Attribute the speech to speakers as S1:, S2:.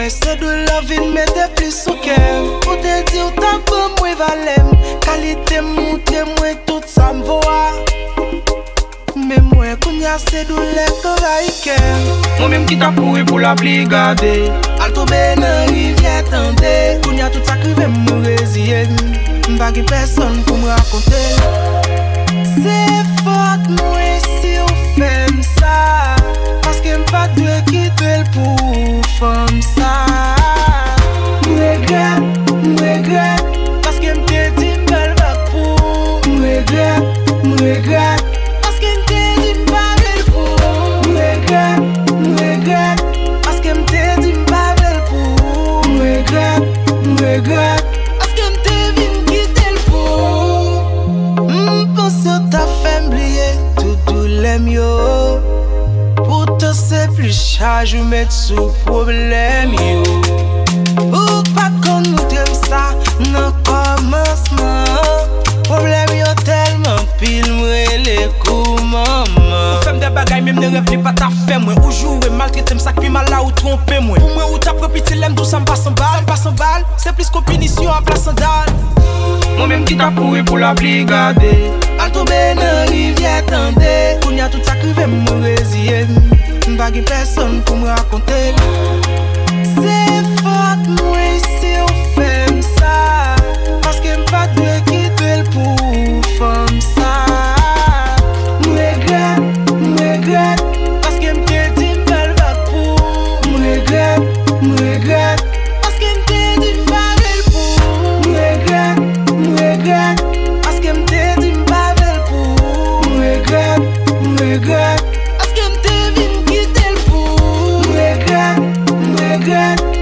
S1: Mwen se do lovin mette plis sou kem. Ou te di ou ta bon mwen valem. Kalite moute mwen tout sa mvoa. Mais moi, kounya c'est douleur que va y kem. Moi-même qui t'a pourri pour la brigade. Al tombe nan rivière tende. Kounya tout ça qui veut me résiller. M'pa ki personne pour me raconter. C'est faute moi si ou femme ça. Parce que m'pa dwe quitter pour femme ça. M'regrette. Parce que m'te dit m'bel va pour. M'regrette. Parce que m'te dit m'pa vel pou. M'regrette. Parce que m'te vin quitter l'pou. M'pense ta fait m'blier tout doulem yo. Pourtant c'est plus charge ou mettre sous problème yo. Ou pas qu'on nous t'aime ça nan commencement. Problème yo tellement pile m'rele kou maman. Femme de bagay même ne rêve pas ta fait moi. Ou jouer maltraiter m'sak pi mal là ou tromper moi. Pour moi ou ta propre l'aime d'où ça m'passe en balle. C'est plus qu'une punition en place en dalle. Moi-même qui t'a pourri pour la brigade. Al tombe nan rivière tende. Kounya tout ça qui veut me résiller. M'pa ki personne pour me raconter. C'est faute moi si ou femme ça. Parce que m'pa dwe quitter pour femme ça. M'regrette. Parce que m'te dit m'bel va pour. M'regrette. Parce que m'te dit m'pa vel pour. M'regrette. Parce que m'te dit m'pa vel pour. M'regrette. Parce que m'te vin quitter pour. M'regrette.